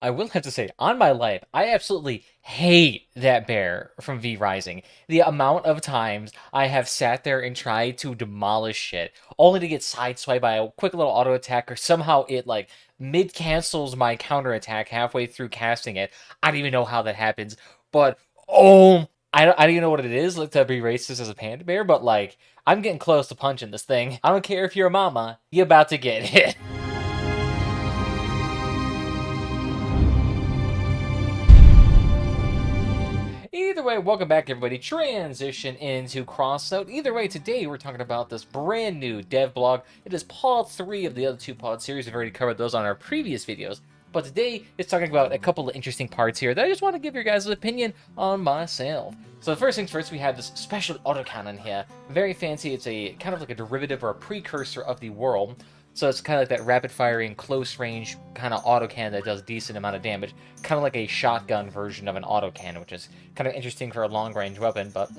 I will have to say, on my life, I absolutely hate that bear from V Rising. The amount of times I have sat there and tried to demolish it, only to get sideswiped by a quick little auto attack, or somehow it like mid cancels my counter attack halfway through casting it. I don't even know how that happens, but oh, I don't even know what it is like to be racist as a panda bear, but like I'm getting close to punching this thing. I don't care if you're a mama, you're about to get hit. Either way, welcome back everybody. Transition into Crossout. Either way, today we're talking about this brand new dev blog. It is pod 3 of the other 2 pod series. We've already covered those on our previous videos. But today it's talking about a couple of interesting parts here that I just want to give your guys' opinion on myself. So the first things first, we have this special autocannon here. Very fancy. It's a kind of like a derivative or a precursor of the whirl. So it's kind of like that rapid-firing, close-range kind of autocannon that does decent amount of damage. Kind of like a shotgun version of an autocannon, which is kind of interesting for a long-range weapon, but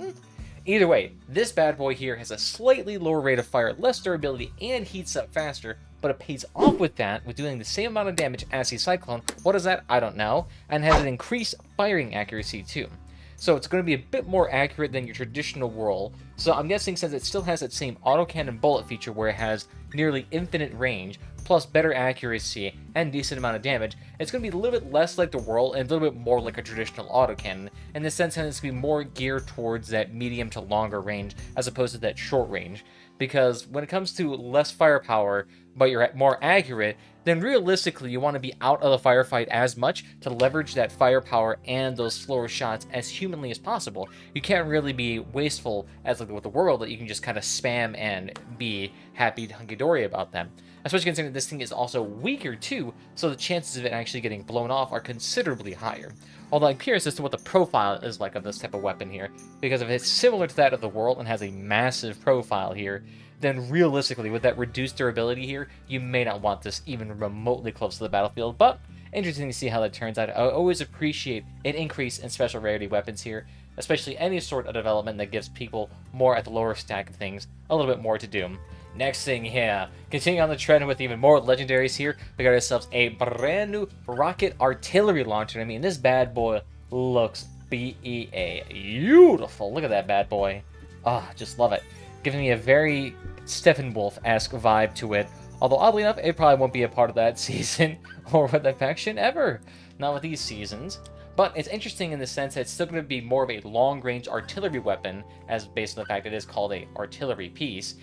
either way, this bad boy here has a slightly lower rate of fire, less durability, and heats up faster, but it pays off with that, with doing the same amount of damage as the Cyclone. What is that? I don't know. And has an increased firing accuracy, too. So it's going to be a bit more accurate than your traditional whirl. So I'm guessing since it still has that same autocannon bullet feature where it has nearly infinite range, plus better accuracy and decent amount of damage, it's going to be a little bit less like the whirl and a little bit more like a traditional autocannon. In the sense that it's going to be more geared towards that medium to longer range as opposed to that short range. Because when it comes to less firepower, but you're more accurate, then realistically you want to be out of the firefight as much to leverage that firepower and those slower shots as humanly as possible. You can't really be wasteful as like with the whirl that you can just kind of spam and be happy hunky-dory about them. Especially considering this thing is also weaker too, so the chances of it actually getting blown off are considerably higher. Although I'm curious as to what the profile is like of this type of weapon here, because if it's similar to that of the whirl and has a massive profile here, then realistically, with that reduced durability here, you may not want this even remotely close to the battlefield, but interesting to see how that turns out. I always appreciate an increase in special rarity weapons here, especially any sort of development that gives people more at the lower stack of things a little bit more to do. Next thing here, continuing on the trend with even more legendaries here, we got ourselves a brand new rocket artillery launcher. I mean, this bad boy looks beautiful. Look at that bad boy. Ah, just love it. Giving me a very Steppenwolf-esque vibe to it. Although, oddly enough, it probably won't be a part of that season or with that faction ever. Not with these seasons. But it's interesting in the sense that it's still going to be more of a long-range artillery weapon, as based on the fact that it is called a artillery piece.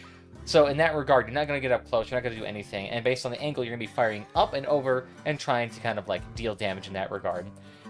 So in that regard, you're not going to get up close, you're not going to do anything, and based on the angle, you're going to be firing up and over and trying to kind of like deal damage in that regard.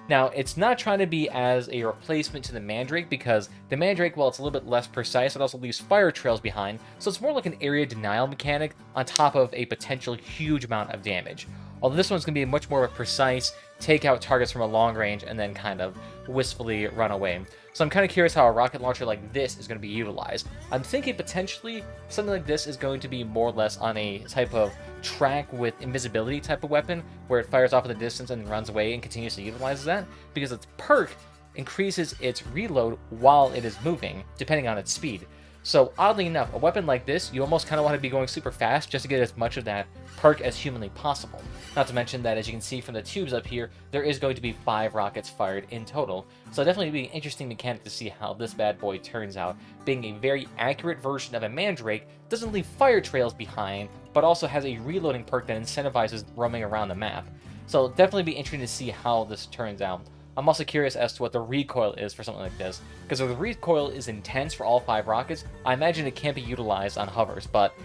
Now, it's not trying to be as a replacement to the Mandrake, because the Mandrake, while it's a little bit less precise, it also leaves fire trails behind, so it's more like an area denial mechanic on top of a potential huge amount of damage. Although this one's going to be much more of a precise, take out targets from a long range and then kind of wistfully run away. So I'm kind of curious how a rocket launcher like this is going to be utilized. I'm thinking potentially something like this is going to be more or less on a type of track with invisibility type of weapon, where it fires off in the distance and runs away and continuously utilizes that, because its perk increases its reload while it is moving, depending on its speed. So oddly enough, a weapon like this, you almost kind of want to be going super fast just to get as much of that perk as humanly possible. Not to mention that, as you can see from the tubes up here, there is going to be 5 rockets fired in total. So definitely be an interesting mechanic to see how this bad boy turns out. Being a very accurate version of a Mandrake, doesn't leave fire trails behind, but also has a reloading perk that incentivizes roaming around the map. So definitely be interesting to see how this turns out. I'm also curious as to what the recoil is for something like this, because if the recoil is intense for all 5 rockets, I imagine it can't be utilized on hovers, but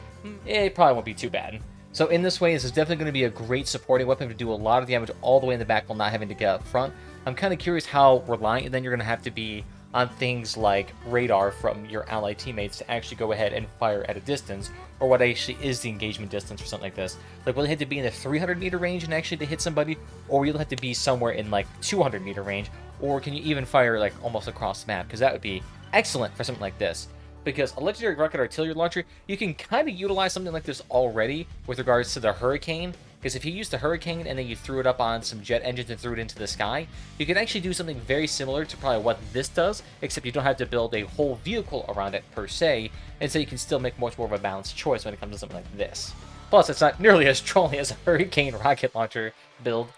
it probably won't be too bad. So in this way, this is definitely going to be a great supporting weapon to do a lot of damage all the way in the back while not having to get up front. I'm kind of curious how reliant then you're going to have to be on things like radar from your allied teammates to actually go ahead and fire at a distance, or what actually is the engagement distance for something like this. Like, will it have to be in the 300 meter range and actually to hit somebody, or will it have to be somewhere in like 200 meter range, or can you even fire like almost across the map? Because that would be excellent for something like this. Because a legendary rocket artillery launcher, you can kind of utilize something like this already with regards to the Hurricane. Because if you use the Hurricane and then you threw it up on some jet engines and threw it into the sky, you can actually do something very similar to probably what this does, except you don't have to build a whole vehicle around it per se, and so you can still make much more of a balanced choice when it comes to something like this. Plus, it's not nearly as trolly as a Hurricane rocket launcher build.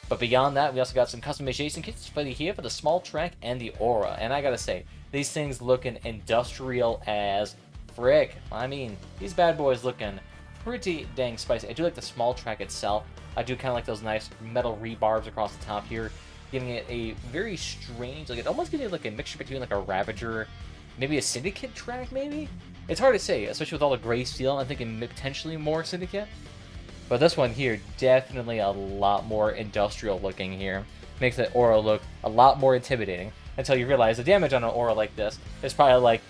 But beyond that, we also got some customization kits for the small track and the aura. And I gotta say, these things looking industrial as frick. I mean, these bad boys looking pretty dang spicy. I do like the small track itself. I do kind of like those nice metal rebarbs across the top here, giving it a very strange, like it almost gives you like a mixture between like a Ravager, maybe a Syndicate track, maybe? It's hard to say, especially with all the gray steel. I'm thinking potentially more Syndicate. But this one here, definitely a lot more industrial looking here. Makes the aura look a lot more intimidating until you realize the damage on an aura like this is probably like,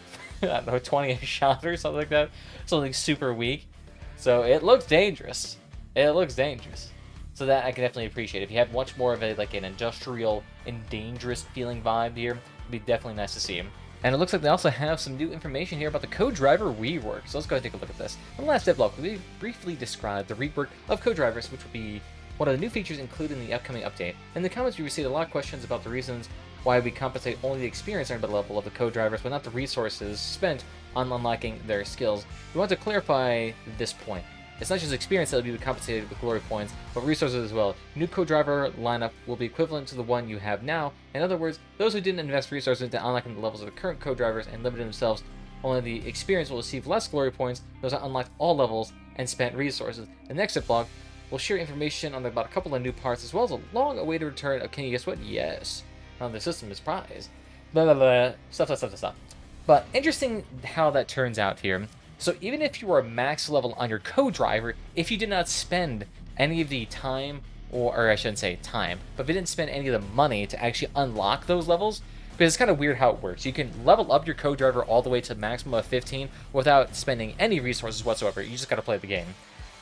I don't know, 20 a shot or something like that. Something super weak. So it looks dangerous. It looks dangerous. So that I can definitely appreciate. If you have much more of a like an industrial and dangerous feeling vibe here, it'd be definitely nice to see him. And it looks like they also have some new information here about the co-driver rework. So let's go ahead and take a look at this. In the last devlog, we briefly described the rework of co-drivers, which will be one of the new features included in the upcoming update. In the comments, we received a lot of questions about the reasons why we compensate only the experience earned by the level of the co-drivers, but not the resources spent on unlocking their skills. We want to clarify this point. It's not just experience that will be compensated with glory points, but resources as well. New co-driver lineup will be equivalent to the one you have now. In other words, those who didn't invest resources into unlocking the levels of the current co-drivers and limited themselves only the experience will receive less glory points. Those that unlocked all levels and spent resources. The next vlog will share information on about a couple of new parts as well as a long-awaited return of, can you guess what? Yes. The system is prized. Blah blah blah. Stuff. But interesting how that turns out here. So even if you are max level on your co-driver, if you did not spend any of the time, or I shouldn't say time, but if you didn't spend any of the money to actually unlock those levels, because it's kind of weird how it works. You can level up your co-driver all the way to maximum of 15 without spending any resources whatsoever. You just got to play the game.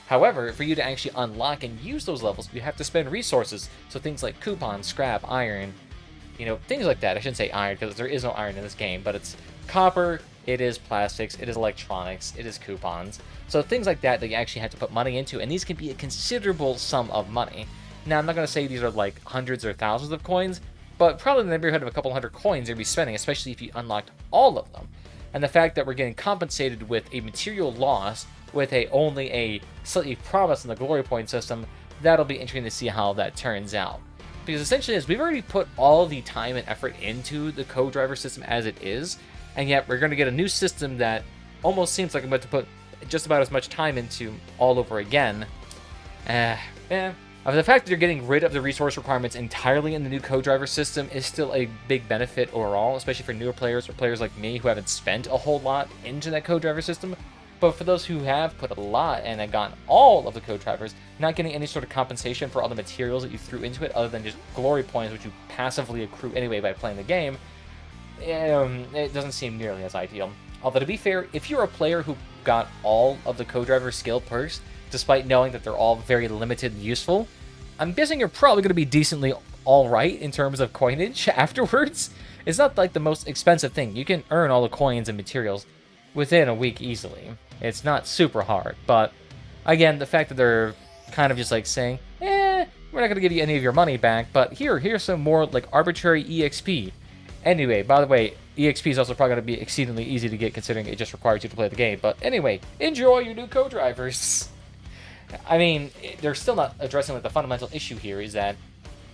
However, for you to actually unlock and use those levels, you have to spend resources. So things like coupons, scrap, iron, you know, things like that. I shouldn't say iron because there is no iron in this game, but it's copper, it is plastics, it is electronics, it is coupons. So things like that you actually have to put money into, and these can be a considerable sum of money. Now, I'm not going to say these are like hundreds or thousands of coins, but probably in the neighborhood of a couple hundred coins you'd be spending, especially if you unlocked all of them. And the fact that we're getting compensated with a material loss with only a slightly promise in the glory point system, that'll be interesting to see how that turns out. Because essentially, we've already put all the time and effort into the co-driver system as it is, and yet we're going to get a new system that almost seems like I'm about to put just about as much time into all over again. The fact that you're getting rid of the resource requirements entirely in the new co-driver system is still a big benefit overall, especially for newer players or players like me who haven't spent a whole lot into that co-driver system. But for those who have put a lot and have gotten all of the co-drivers, not getting any sort of compensation for all the materials that you threw into it other than just glory points, which you passively accrue anyway by playing the game, it doesn't seem nearly as ideal. Although, to be fair, if you're a player who got all of the co-driver skill perks, despite knowing that they're all very limited and useful, I'm guessing you're probably going to be decently alright in terms of coinage afterwards. It's not like the most expensive thing. You can earn all the coins and materials within a week easily. It's not super hard, but again, the fact that they're kind of just like saying, we're not going to give you any of your money back, but here's some more like arbitrary EXP. Anyway, by the way, EXP is also probably going to be exceedingly easy to get considering it just requires you to play the game. But anyway, enjoy your new co-drivers. I mean, they're still not addressing like the fundamental issue here is that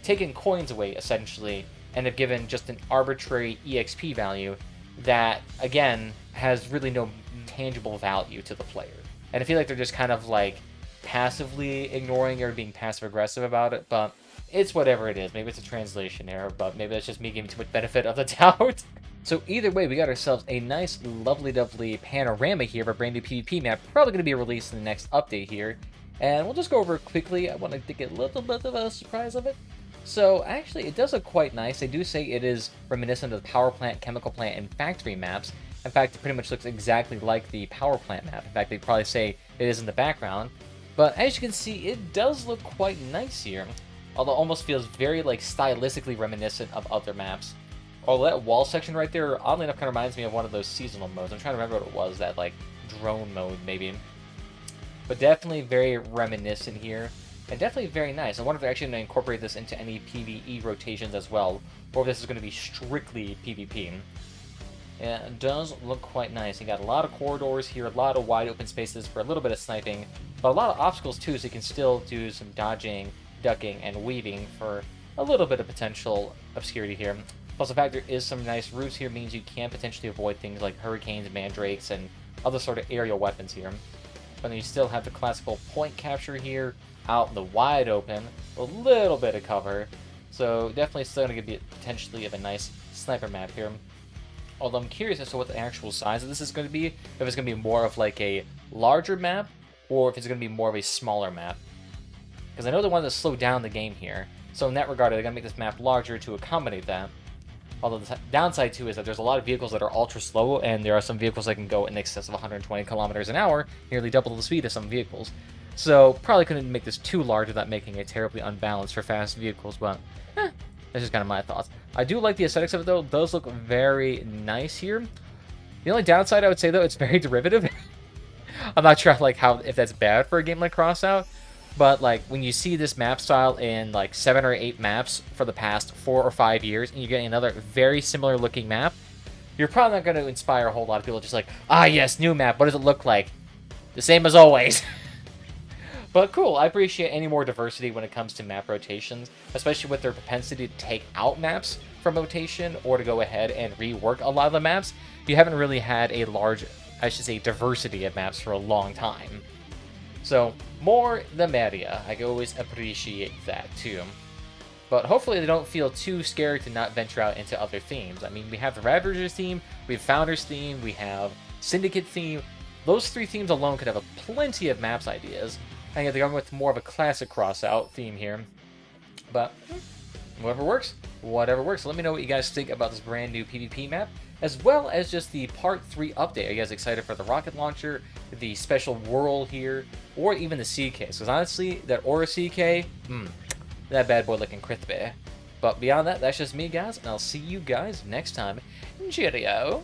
taking coins away, essentially, and have given just an arbitrary EXP value that, again, has really no tangible value to the player. And I feel like they're just kind of like passively ignoring or being passive-aggressive about it, but it's whatever it is. Maybe it's a translation error, but maybe that's just me giving too much benefit of the doubt. So either way, we got ourselves a nice, lovely panorama here of a brand new PvP map, probably going to be released in the next update here. And we'll just go over it quickly. I want to get a little bit of a surprise of it. So actually, it does look quite nice. They do say it is reminiscent of the power plant, chemical plant, and factory maps. In fact, it pretty much looks exactly like the power plant map. In fact, they probably say it is in the background. But as you can see, it does look quite nice here. Although it almost feels very like stylistically reminiscent of other maps. Although that wall section right there, oddly enough, kind of reminds me of one of those seasonal modes. I'm trying to remember what it was, that like drone mode maybe. But definitely very reminiscent here. And definitely very nice. I wonder if they're actually going to incorporate this into any PvE rotations as well. Or if this is going to be strictly PvP. Yeah, it does look quite nice. You got a lot of corridors here, a lot of wide open spaces for a little bit of sniping. But a lot of obstacles too, so you can still do some dodging ducking, and weaving for a little bit of potential obscurity here. Plus, the fact there is some nice roofs here means you can potentially avoid things like hurricanes, mandrakes, and other sort of aerial weapons here. But then you still have the classical point capture here, out in the wide open, a little bit of cover. So definitely still going to be potentially of a nice sniper map here. Although I'm curious as to what the actual size of this is going to be. If it's going to be more of like a larger map, or if it's going to be more of a smaller map. Because I know they wanted to slow down the game here. So in that regard, they're going to make this map larger to accommodate that. Although the downside too is that there's a lot of vehicles that are ultra slow, and there are some vehicles that can go in excess of 120 kilometers an hour, nearly double the speed of some vehicles. So probably couldn't make this too large without making it terribly unbalanced for fast vehicles, but that's just kind of my thoughts. I do like the aesthetics of it though. Those look very nice here. The only downside I would say though, it's very derivative. I'm not sure like if that's bad for a game like Crossout. But, like, when you see this map style in, like, 7 or 8 maps for the past 4 or 5 years, and you're getting another very similar looking map, you're probably not going to inspire a whole lot of people just like, ah, yes, new map, what does it look like? The same as always. But cool, I appreciate any more diversity when it comes to map rotations, especially with their propensity to take out maps from rotation or to go ahead and rework a lot of the maps. You haven't really had a large, I should say, diversity of maps for a long time. So, more the merrier. I can always appreciate that, too. But hopefully they don't feel too scared to not venture out into other themes. I mean, we have the Ravagers theme, we have Founders theme, we have Syndicate theme. Those 3 themes alone could have plenty of maps ideas. I think they're going with more of a classic Crossout theme here. But, whatever works, whatever works. So let me know what you guys think about this brand new PvP map, as well as just the Part 3 update. Are you guys excited for the rocket launcher, the special whirl here, or even the CK? Because honestly, that Aura CK, that bad boy looking crispy. But beyond that, that's just me, guys, and I'll see you guys next time. Cheerio!